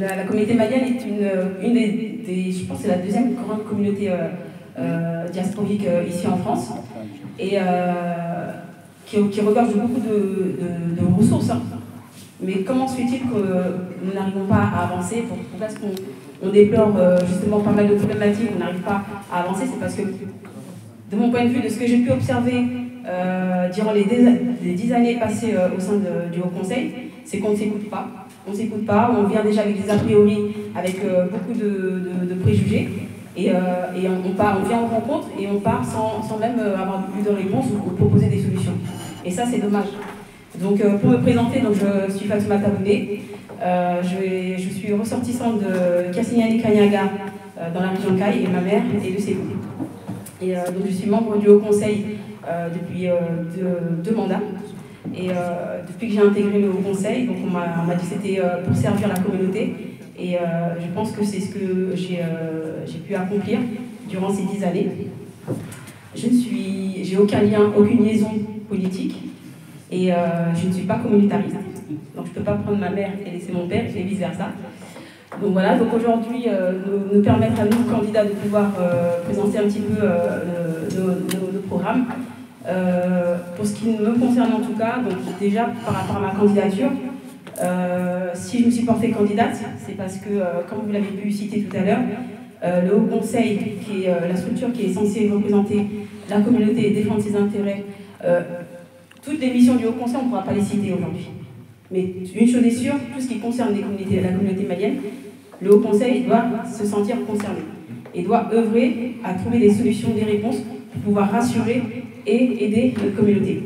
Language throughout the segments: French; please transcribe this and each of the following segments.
la communauté malienne est une des je pense que c'est la deuxième grande communauté diasporique ici en France, et qui regorge de beaucoup de ressources. Hein. Mais comment se fait-il que nous n'arrivons pas à avancer? Pourquoi est-ce qu'on déplore justement pas mal de problématiques, on n'arrive pas à avancer? C'est parce que, de mon point de vue, de ce que j'ai pu observer durant les 10 années passées au sein du Haut Conseil, c'est qu'on ne s'écoute pas. On ne s'écoute pas, on vient déjà avec des a priori, avec beaucoup de préjugés, et on vient en rencontre et on part sans même avoir plus de réponses ou proposer des solutions. Et ça, c'est dommage. Donc, pour me présenter, donc, je suis Fatoumata Boudé. Je suis ressortissante de Kassignani-Kanyaga dans la région Caille, et ma mère est de Ségou. Et donc, je suis membre du Haut Conseil depuis deux mandats. Et depuis que j'ai intégré le Haut Conseil, donc on m'a dit que c'était pour servir la communauté. Et je pense que c'est ce que j'ai pu accomplir durant ces 10 années. J'ai aucun lien, aucune liaison politique. Et je ne suis pas communautariste, donc je ne peux pas prendre ma mère et laisser mon père, et vice-versa. Donc voilà, donc aujourd'hui, nous permettre à nous, candidats, de pouvoir présenter un petit peu nos programmes. Pour ce qui me concerne en tout cas, donc déjà par rapport à ma candidature, si je me suis portée candidate, c'est parce que, comme vous l'avez pu citer tout à l'heure, le Haut Conseil, qui est la structure qui est censée représenter la communauté et défendre ses intérêts, toutes les missions du Haut Conseil, on ne pourra pas les citer aujourd'hui. Mais une chose est sûre, tout ce qui concerne la communauté malienne, le Haut Conseil doit se sentir concerné et doit œuvrer à trouver des solutions, des réponses pour pouvoir rassurer et aider notre communauté.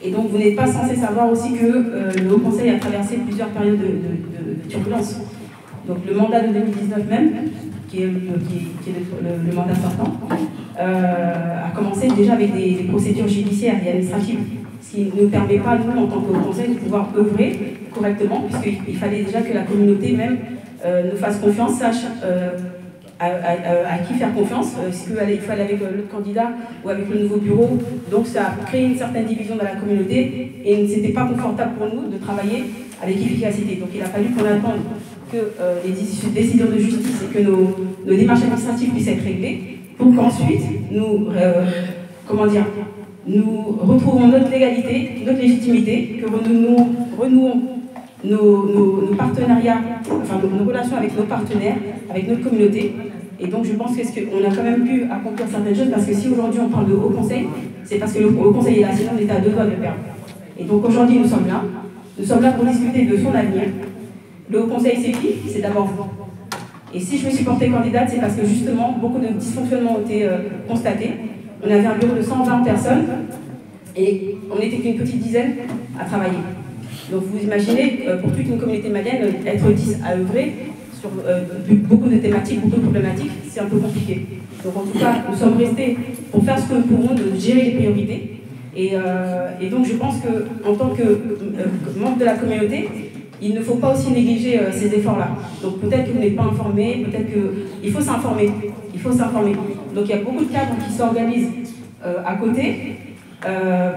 Et donc vous n'êtes pas censé savoir aussi que le Haut Conseil a traversé plusieurs périodes de turbulence. Donc le mandat de 2019 même, qui est le mandat sortant, a commencé déjà avec des procédures judiciaires et administratives, ce qui ne nous permet pas, nous, en tant que Haut Conseil, de pouvoir œuvrer correctement, puisqu'il fallait déjà que la communauté même nous fasse confiance, sache à qui faire confiance, est-ce qu'il faut aller avec l'autre candidat ou avec le nouveau bureau. Donc ça a créé une certaine division dans la communauté et ce n'était pas confortable pour nous de travailler avec efficacité. Donc il a fallu qu'on attende que les décisions de justice et que nos démarches administratives puissent être réglées pour qu'ensuite nous, nous retrouvons notre légalité, notre légitimité, que nous renouons nos partenariats, enfin nos relations avec nos partenaires, avec notre communauté. Et donc je pense qu'on a quand même pu accomplir certaines choses, parce que si aujourd'hui on parle de Haut Conseil, c'est parce que le Haut Conseil est là, sinon on est à 2 doigts de le perdre. Et donc aujourd'hui nous sommes là pour discuter de son avenir. Le Haut Conseil, c'est qui? C'est d'abord vous. Et si je me suis portée candidate, c'est parce que justement beaucoup de dysfonctionnements ont été constatés. On avait un bureau de 120 personnes et on n'était qu'une petite dizaine à travailler. Donc vous imaginez, pour toute une communauté malienne, être 10 à œuvrer sur beaucoup de thématiques, beaucoup de problématiques, c'est un peu compliqué. Donc en tout cas, nous sommes restés pour faire ce que nous pouvons, de gérer les priorités. Et donc je pense qu'en tant que membre de la communauté, il ne faut pas aussi négliger ces efforts-là. Donc peut-être que vous n'êtes pas informé, peut-être qu'il faut s'informer. Il faut s'informer. Donc il y a beaucoup de cadres qui s'organisent à côté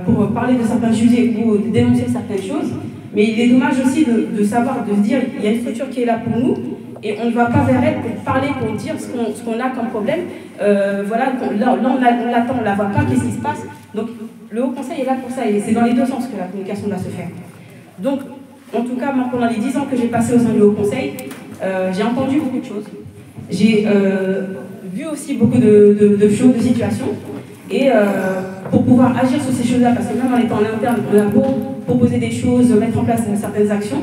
pour parler de certains sujets ou de dénoncer certaines choses. Mais il est dommage aussi de savoir, de se dire, il y a une structure qui est là pour nous, et on ne va pas vers elle pour parler, pour dire ce qu'on a comme problème. Voilà, là on l'attend, on ne la voit pas, qu'est-ce qui se passe? Donc le Haut Conseil est là pour ça, et c'est dans les deux sens que la communication doit se faire. Donc, en tout cas, moi, pendant les 10 ans que j'ai passé au sein du Haut Conseil, j'ai entendu beaucoup de choses. J'ai vu aussi beaucoup de choses, de situations, et pour pouvoir agir sur ces choses-là, parce que même en étant en interne, on a beau proposer des choses, mettre en place certaines actions,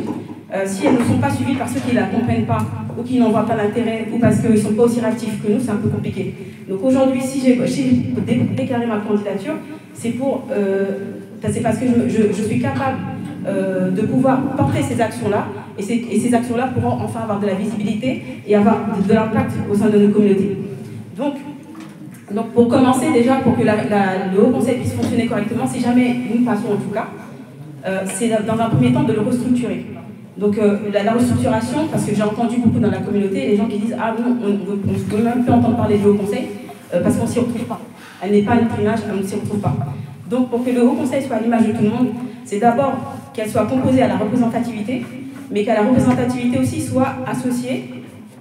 si elles ne sont pas suivies par ceux qui ne la comprennent pas, ou qui n'en voient pas l'intérêt, ou parce qu'ils ne sont pas aussi réactifs que nous, c'est un peu compliqué. Donc aujourd'hui, si j'ai déclaré ma candidature, c'est parce que je suis capable de pouvoir porter ces actions-là, et ces actions-là pourront enfin avoir de la visibilité et avoir de l'impact au sein de nos communautés. Donc pour commencer déjà, pour que le Haut Conseil puisse fonctionner correctement, si jamais nous passons en tout cas, c'est dans un premier temps de le restructurer. Donc la restructuration, parce que j'ai entendu beaucoup dans la communauté, les gens qui disent « Ah non, on ne peut même plus entendre parler du Haut Conseil parce qu'on ne s'y retrouve pas. Elle n'est pas notre image, on ne s'y retrouve pas. » Donc pour que le Haut Conseil soit à l'image de tout le monde, c'est d'abord qu'elle soit composée à la représentativité, mais qu'à la représentativité aussi soit associée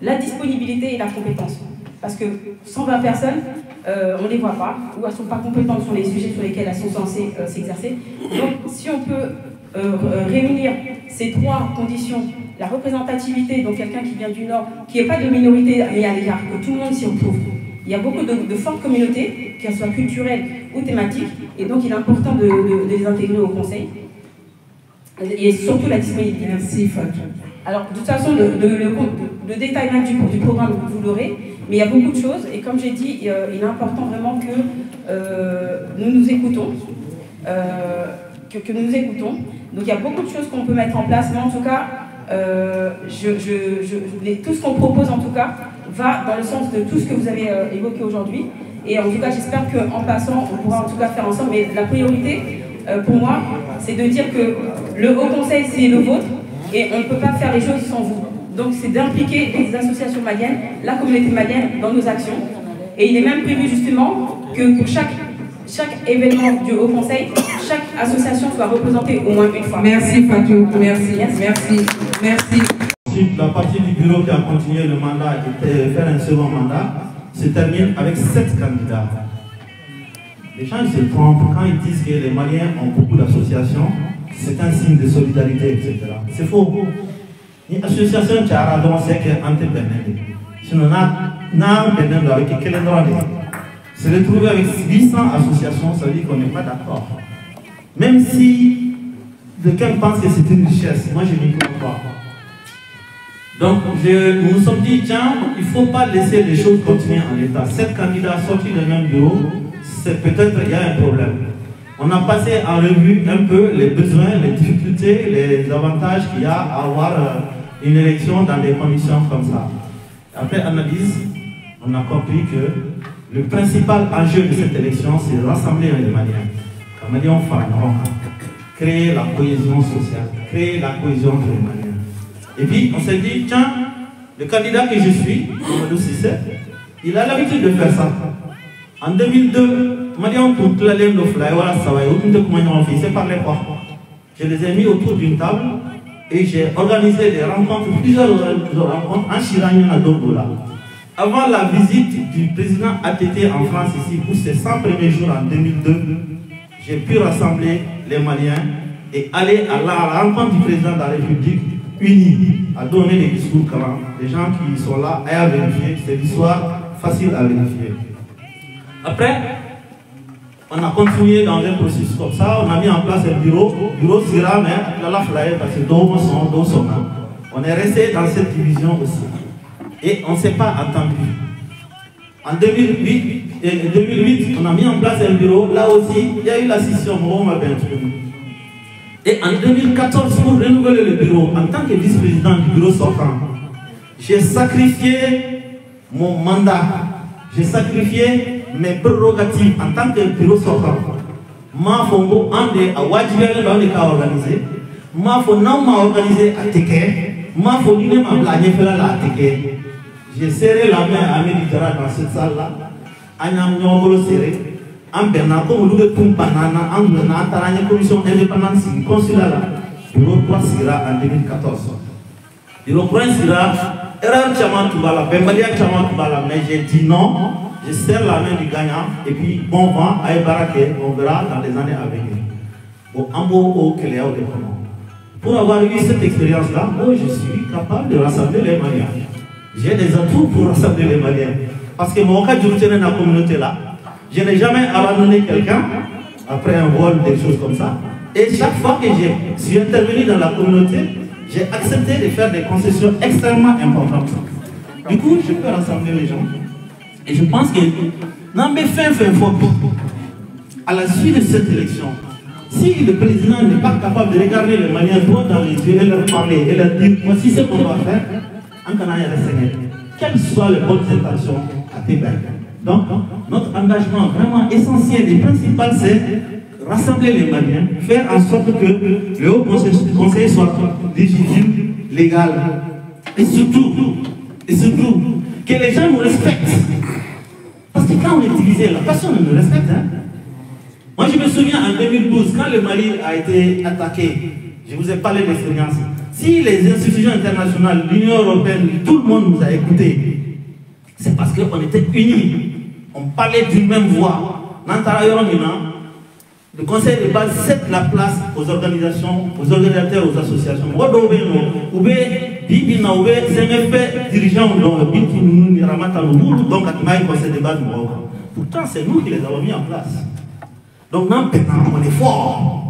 la disponibilité et la compétence. Parce que 120 personnes, on ne les voit pas, ou elles ne sont pas compétentes sur les sujets sur lesquels elles sont censées s'exercer. Donc si on peut réunir ces trois conditions, la représentativité, donc quelqu'un qui vient du Nord, qui n'est pas de minorité mais à l'égard, que tout le monde s'y retrouve. Il y a beaucoup de fortes communautés, qu'elles soient culturelles ou thématiques, et donc il est important de les intégrer au Conseil. Et surtout la disponibilité. Merci Fatou. Alors, de toute façon, le détail même du programme, vous l'aurez, mais il y a beaucoup de choses, et comme j'ai dit, il est important vraiment que nous nous écoutons, que nous nous écoutons. Donc, il y a beaucoup de choses qu'on peut mettre en place, mais en tout cas, tout ce qu'on propose, en tout cas, va dans le sens de tout ce que vous avez évoqué aujourd'hui. Et en tout cas, j'espère qu'en passant, on pourra en tout cas faire ensemble. Mais la priorité, pour moi, c'est de dire que le Haut Conseil, c'est le vôtre, et on ne peut pas faire les choses sans vous. Donc, c'est d'impliquer les associations maliennes, la communauté malienne, dans nos actions. Et il est même prévu justement que pour chaque événement du Haut Conseil, chaque association soit représentée au moins une fois. Merci Fatou, merci, merci, merci. Ensuite, la partie du bureau qui a continué le mandat et faire un second mandat se termine avec 7 candidats. Les gens se trompent quand ils disent que les Maliens ont beaucoup d'associations, c'est un signe de solidarité, etc. C'est faux. Une association qui a radon, c'est qu'Ante Bernard. Sinon, on a Bernard avec quel endroit se retrouver avec 800 associations, ça veut dire qu'on n'est pas d'accord. Même si quelqu'un pense que c'est une richesse, moi je n'y crois pas. Donc nous nous sommes dit, tiens, il ne faut pas laisser les choses continuer en l'état. 7 candidats sortis du même bureau, c'est peut-être qu'il y a un problème. On a passé en revue un peu les besoins, les difficultés, les avantages qu'il y a à avoir une élection dans des conditions comme ça. Après analyse, on a compris que le principal enjeu de cette élection, c'est de rassembler les Maliens. Les Maliens ont créer la cohésion sociale, créer la cohésion entre les Maliens. Et puis, on s'est dit, tiens, le candidat que je suis, Mamadou Sissé, il a l'habitude de faire ça. En 2002, Maliens pour toute la ligne de Fly, voilà, ça va, c'est par les quoi. Je les ai mis autour d'une table et j'ai organisé des rencontres, plusieurs rencontres en Chiragnon à Dogola. Avant la visite du président ATT en France ici, pour ses 100 premiers jours en 2002, j'ai pu rassembler les Maliens et aller à la rencontre du président de la République unis, à donner des discours calants. Les gens qui sont là à vérifier, c'est l'histoire facile à vérifier. Après, on a continué dans un processus comme ça, on a mis en place un bureau Sira, mais la flyer parce que d'autres sont là. On est resté dans cette division aussi. Et on ne s'est pas entendu. En 2008, on a mis en place un bureau. Là aussi, il y a eu la scission. Et en 2014, pour renouveler le bureau, en tant que vice-président du bureau sortant, j'ai sacrifié mon mandat. J'ai sacrifié mes prérogatives en tant que bureau sortant. Ma fongo ande a wajibé dans les cas organisés. Ma fongo m'a organisé à Teke. Ma fongo m'a blagné faire la Teke. J'ai serré la main à Méditerranée dans cette salle-là. Agnam Nyongolo serré. En Bernard, comme nous le Pumpanana, en Tarania Commission indépendante consulat là. Bureau 3 Sira en 2014. Bureau 3 Sira, erreur Chaman Toubala, Bembalia Chaman Toubala, mais j'ai dit non. Je serre la main du gagnant et puis bon vent à Ebaraké, on verra dans les années à venir. Bon, Ambo Kéléa au développement. Pour avoir eu cette expérience-là, moi je suis capable de rassembler les Maliens. J'ai des atouts pour rassembler les Maliens. Parce que mon cas de dans la communauté là, je n'ai jamais abandonné quelqu'un après un vol, des choses comme ça. Et chaque fois que je suis intervenu dans la communauté, j'ai accepté de faire des concessions extrêmement importantes. Du coup, je peux rassembler les gens. Et je pense que, non mais fin fort, à la suite de cette élection, si le président n'est pas capable de regarder les Maliens droit dans les yeux et leur parler et leur dire voici ce qu'on doit faire, en Canada, quelles soient les bonnes intentions à Tébert. Donc, notre engagement vraiment essentiel et principal, c'est rassembler les Maliens, faire en sorte que le Haut Conseil soit légitime, légal, et surtout, que les gens nous respectent. Parce que quand on est divisé, la personne ne nous respecte. Hein? Moi, je me souviens en 2012, quand le Mali a été attaqué, je vous ai parlé d'expérience. Si les institutions internationales, l'Union européenne, tout le monde nous a écoutés, c'est parce qu'on était unis. On parlait d'une même voix. Le conseil de base cède la place aux organisations, aux organisateurs, aux associations. Dirigeants conseil de base. Pourtant, c'est nous qui les avons mis en place. Donc, on est fort.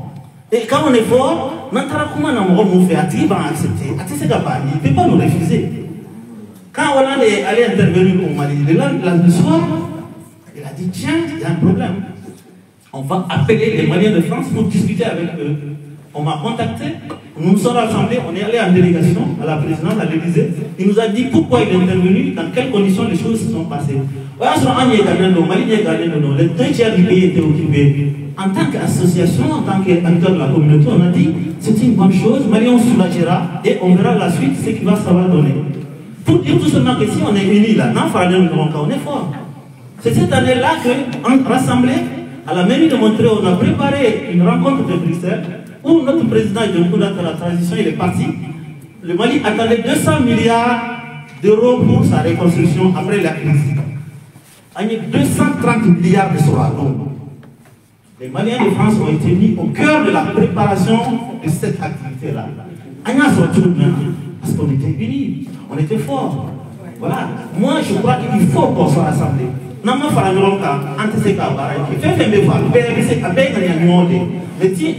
Et quand on est fort, on peut accepter. Il ne peut pas nous refuser. Quand on allait intervenir au Mali, le soir, il a dit tiens, il y a un problème. On va appeler les Maliens de France pour discuter avec eux. On m'a contacté, nous nous sommes rassemblés, on est allé en délégation à la présidence, à l'Élysée. Il nous a dit pourquoi il est intervenu, dans quelles conditions les choses se sont passées. Les 2 tiers du pays étaient occupés. En tant qu'association, en tant qu'acteur de la communauté, on a dit c'est une bonne chose, Mali on soulagera et on verra la suite, ce qui va savoir donner. Pour dire tout seulement que si on est unis là, on est fort. C'est cette année-là qu'on rassemblé à la mairie de Montréal, on a préparé une rencontre de Bruxelles où notre président de la transition il est parti. Le Mali attendait 200 milliards d'euros pour sa reconstruction après la crise. Il y a 230 milliards de soirs. Les Maliens de France ont été mis au cœur de la préparation de cette activité-là. Parce qu'on était unis, on était forts. Voilà. Moi, je crois qu'il faut qu'on soit rassemblés. Mais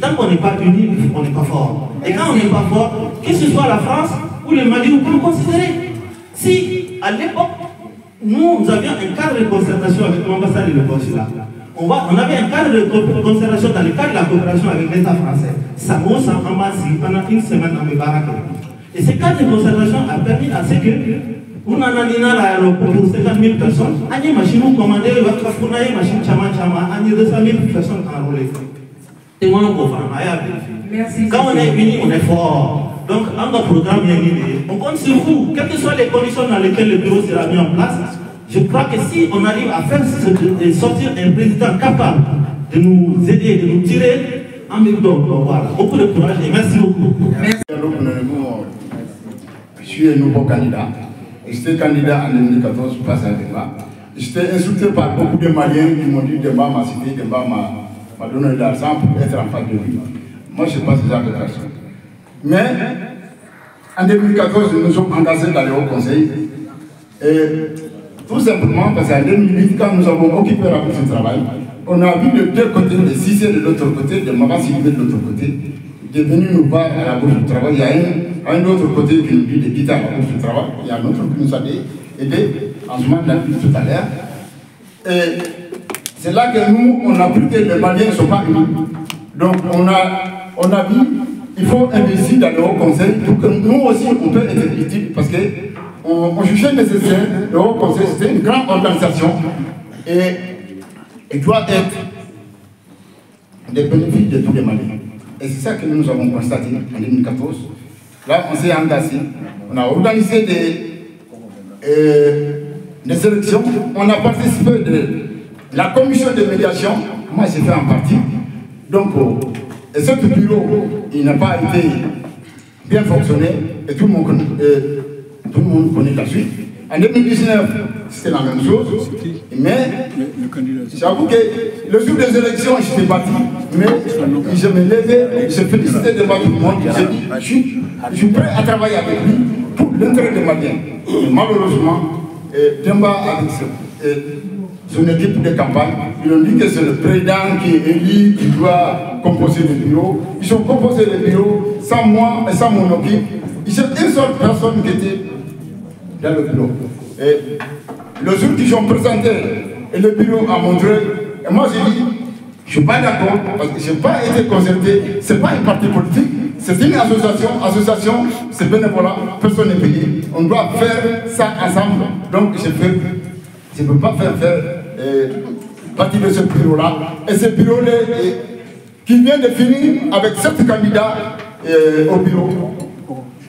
tant qu'on n'est pas unis, on n'est pas fort. Et quand on n'est pas fort, que ce soit la France ou le Mali, on peut le considérer. Si, à l'époque, nous avions un cadre de concertation avec l'ambassade et le consulat. On avait un cadre de concertation dans le cadre de la coopération avec l'État français. Ça pendant une semaine en Mébarak. Et ce cadre de concertation a permis à ce que on a pour 50 000 personnes. On a une machine commandée, on a une machine chama, on a 200 000 personnes enrôlées. Et moi, on quand on est unis, on est fort. Donc, on a un programme bien guidé. On compte sur vous, quelles que soient les conditions dans lesquelles le bureau sera mis en place. Je crois que si on arrive à faire sortir un président capable de nous aider, de nous tirer, voilà. Beaucoup de courage et merci beaucoup. Merci. Je suis un nouveau candidat. J'étais candidat en 2014, je passe à débat. J'étais insulté par beaucoup de Maliens qui m'ont dit Demba m'a cité, Demba m'a donné de l'argent pour être en face de lui. Moi, je ne sais pas ce genre de personne. Mais en 2014, nous nous sommes engagés dans le Haut Conseil. Et tout simplement parce qu'en 2008, quand nous avons occupé la bourse du travail, on a vu de deux côtés, les Cissé de l'autre côté, de Mabassi de l'autre côté, de venir nous voir à la bourse du travail. Il y a un autre côté qui nous dit de quitter la bourse du travail. Il y a un autre qui nous a aidé, en ce moment, tout à l'heure. Et c'est là que nous, on a pris que les Maliens ne sont pas unis. Donc on a dit, il faut investir dans le Haut Conseil pour que nous aussi, on peut être utile parce que on jugeait nécessaire, le Haut Conseil, c'était une grande organisation et doit être des bénéfices de tous les Maliens. Et c'est ça que nous avons constaté en 2014. Là, on s'est engagé, on a organisé des élections, on a participé de la commission de médiation, moi j'ai fait en partie. Donc, et ce bureau, il n'a pas été bien fonctionné et tout le monde connaît la suite. En 2019, c'était la même chose, mais j'avoue que le jour des élections, j'étais parti, mais je me levais, je félicitais devant tout le monde, j'ai dit, je suis prêt à travailler avec lui pour l'intérêt des Maliens. Malheureusement, Demba avec son équipe de campagne, ils ont dit que c'est le président qui est élu, qui doit composer le bureau. Ils ont composé le bureau sans moi et sans mon équipe. Il y a une seule personne qui était dans le bureau. Et le jour qu'ils ont présenté, et le bureau a montré, et moi j'ai dit, je ne suis pas d'accord, parce que je n'ai pas été concerté, ce n'est pas un parti politique, c'est une association, c'est bénévolat, personne n'est payé. On doit faire ça ensemble. Donc je ne peux pas faire partie de ce bureau-là. Et ce bureau-là, qui vient de finir avec 7 candidats au bureau.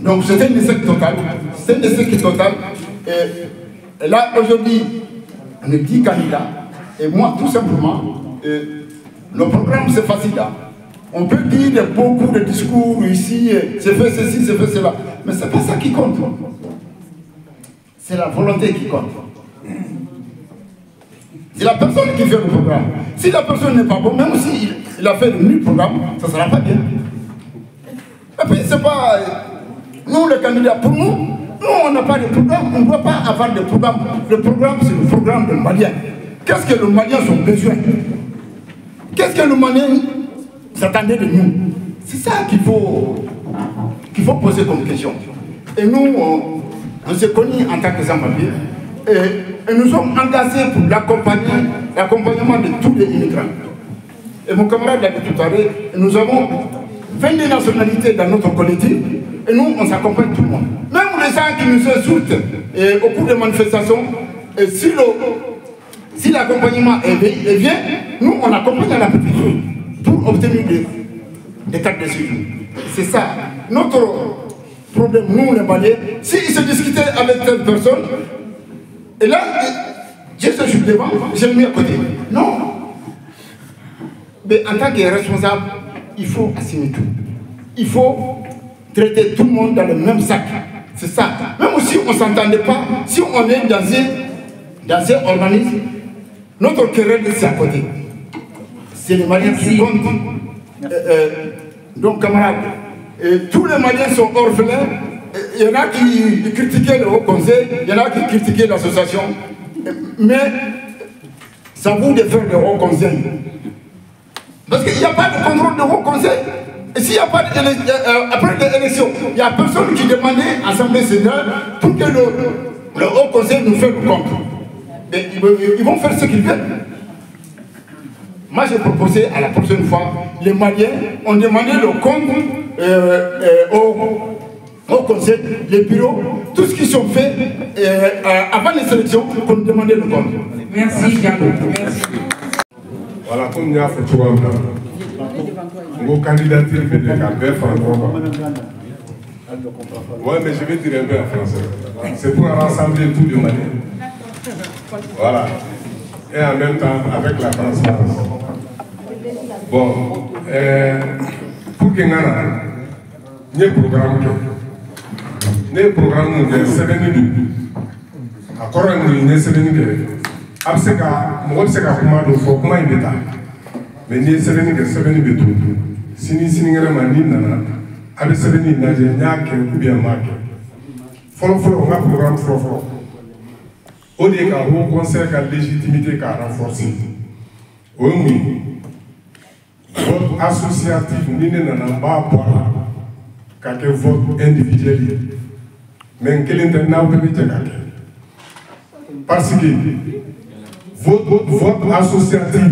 Donc c'était un échec total. C'est un échec total. Et là, aujourd'hui, on est 10 candidats. Et moi, tout simplement, le programme, c'est facile. On peut dire beaucoup de discours ici, c'est fait ceci, c'est fait cela. Mais ce n'est pas ça qui compte. C'est la volonté qui compte. C'est la personne qui fait le programme. Si la personne n'est pas bonne, même s'il a fait le 1000 programmes, ça ne sera pas bien. Et puis, c'est pas... Nous, les candidats, pour nous, on n'a pas de programme. On ne doit pas avoir de programme. Le programme, c'est le programme de Malien. Qu'est-ce que le Malien a besoin? Qu'est-ce que le Malien s'attendait de nous? C'est ça qu'il faut poser comme question. Et nous, on s'est connus en tant que sans-papiers. Et nous sommes engagés pour l'accompagnement de tous les immigrants. Et mon camarade l'a dit tout à l'heure, nous avons 22 nationalités dans notre collectif, et nous, on s'accompagne tout le monde. Même les gens qui nous insultent au cours des manifestations, et si l'accompagnement est bien, nous, on accompagne à la préfecture pour obtenir des cartes de séjour. C'est ça. Notre problème, nous, les Maliens, s'ils se discutaient avec telle personne, et là, je suis devant, je le mets à côté. Non. Mais en tant que responsable, il faut assumer tout. Il faut traiter tout le monde dans le même sac. C'est ça. Même si on ne s'entendait pas, si on est dans un organisme, notre querelle c'est à côté. C'est les Maliens qui comptent. Donc, camarades, tous les Maliens sont orphelins. Il y en a qui critiquaient le Haut Conseil, il y en a qui critiquaient l'association. Mais ça vous de faire le Haut Conseil. Parce qu'il n'y a pas de contrôle de Haut Conseil. Et s'il n'y a pas après l'élection, il n'y a personne qui demandait à l'Assemblée sénégalaise pour que le Haut Conseil nous fasse le compte. Et ils vont faire ce qu'ils veulent. Moi, j'ai proposé à la prochaine fois, les Maliens ont demandé le compte au Conseil, les bureaux, tout ce qui sont faits avant les élections, qu'on nous demandait le compte. Merci, Diallo. Merci. Voilà, comme il y a fait tout le monde, vos candidatures, ouais, mais je vais dire un peu en français. C'est pour rassembler tous les Maliens. Voilà. Et en même temps, avec la transparence. Bon, pour que nous ayons un programme, ne programme de 7 minutes. Encore un ne 7 minutes. Abseka, moi c'est qu'à comment nous faut comment il est là. Mais ni 7 minutes tout. Si ni ngana mani nana, avec 7 minutes na je nya ke ou bien marqué. Follow on a programme follow. Au lieu qu'à haut conseil qu'à légitimité qu'à renforcer. Oui. Vote associatif ni nana ba boire. Qu'à que vote individuel. Mais quel internat vous devez dire. Parce que votre associatif,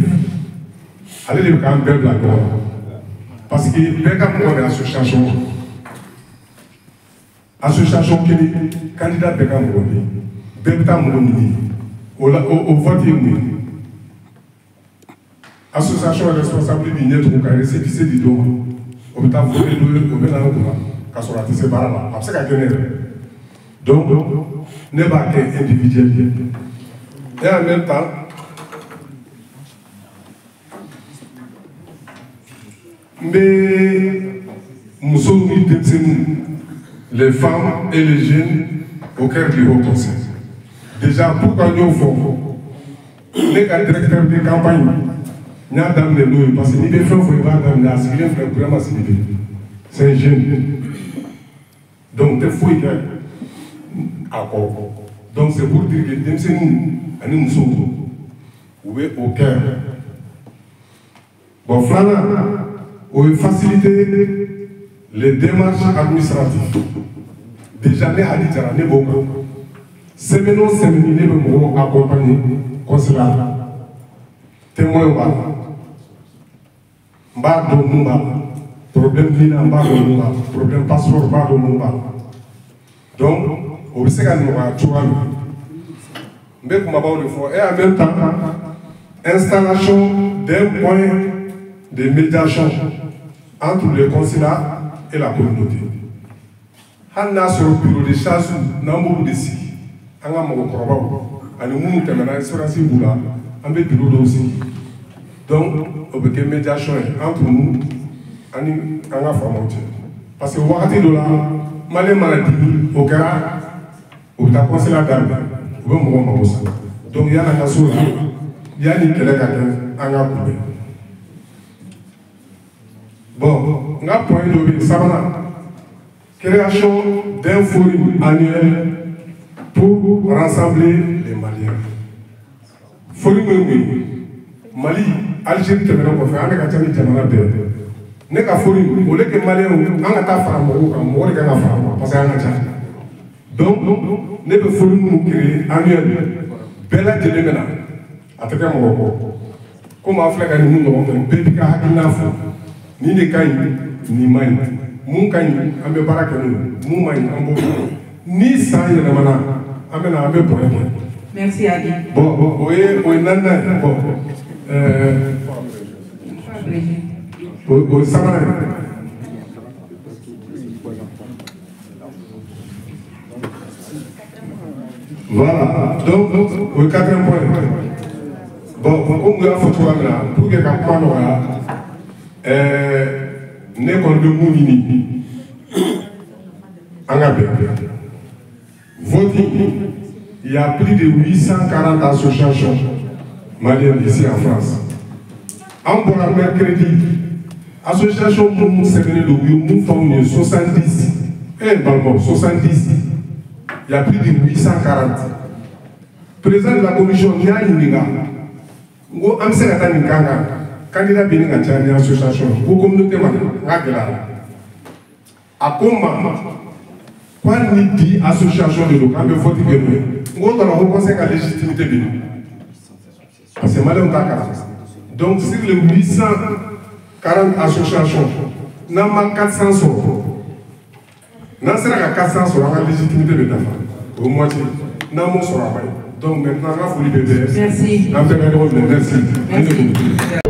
allez le camp de la gloire. Parce que les gens qui association, qui est candidat de Cameroun, au vote, association responsable du net, on a récépissé du dos, on a voté le donc, ne pas qu'être individuel. Et en même temps, mais nous sommes les femmes et les jeunes au cœur du Haut Conseil. Déjà, pourquoi nous faisons les directeurs de campagne, nous avons des loups, parce que nous devons faire c'est un jeune. Donc, il faut y accord. Donc, c'est pour dire que nous sommes au cœur. Bon, Flana, on faciliter les démarches administratives. Déjà, nous avons dit beaucoup. C'est maintenant, nous avons accompagné consulat. Témoin, problème vina, problème passeport, donc, au Sénégal, nous avons mais comme et en même temps, installation d'un point de médiation entre le consulat et la communauté. On a sur le bureau de chasse, nous de si, on a mon corps, on a mon terminal sur la ciboula, on a bureau aussi. Donc, on a une médiation entre nous ani an ka faamaw cɛ parce que wagati dɔ la maliyɛn mana dimi o kɛra o bɛ taa kɔnsela daminɛ u bɛ mɔgɔw mago sa donc yanni an ka s'o la yanni kɛlɛ ka kɛ an ka kunbɛn bon n ka point dɔ bɛ yen sabanan création d'un forum annuel pour rassembler les Maliens. Forum Mali, Algérie tɛmɛna kɔfɛ an ka ca ni jamana bɛɛ ne ka forum au lieu que Maliens an ka taa fara mɔgɔw kan mɔgɔ de kan ka fara ɲɔgɔn parce que an ka ca donc ne bɛ forum minnu créer annuel bɛɛ lajɛlen bɛ na a tɛ kɛ mɔgɔ kɔ komi an filɛ ka ninnu ɲɔgɔn fɛ bɛɛ b'i ka hakilina fɔ nin de ka ɲi nin ma ɲi mun ka ɲi an bɛ baara kɛ n'o ye mun ma ɲi an b'o kɛ ni san yɛlɛmana an bɛ na an bɛ bɔrɛ kɛ. Merci Adi. Bon o ye naaninan ye bon o ye sabanan ye. Voilà donc o ye quatrième point bon comme u y'a fɔ cogoya min na pour que ka kuma nɔgɔya ne kɔni bɛ mun ɲini an ka bɛn voting il y a plus de 840 associations maliennes ici en France an bɔra mercredi association minnu sɛbɛnnen don u ye mun fɔ anw ye 70 balimaw 70 il y a plus de 840 président de la commission n'i y'a ɲininka n ko an bɛ se ka taa nin kan kan candidat bɛ nin ka ca ni association ko communauté ma n ka gɛlɛya a ko n ma ko hali ni bi association de don k'an bɛ vote kɛ n'o ye n ko tɔra ko conseil ka légitimité bɛ yen parce que maliyɛnw t'a kalama donc sur les 840 associations n'an ma 400 sɔrɔ n'an sera ka 400 sɔrɔ an ka légitimité bɛ dafa o ye moitié n'an m'o sɔrɔ a ma ɲi donc maintenant an ka foli bɛ bɛɛ an bɛɛ ka ɲɔgɔn minɛ merci.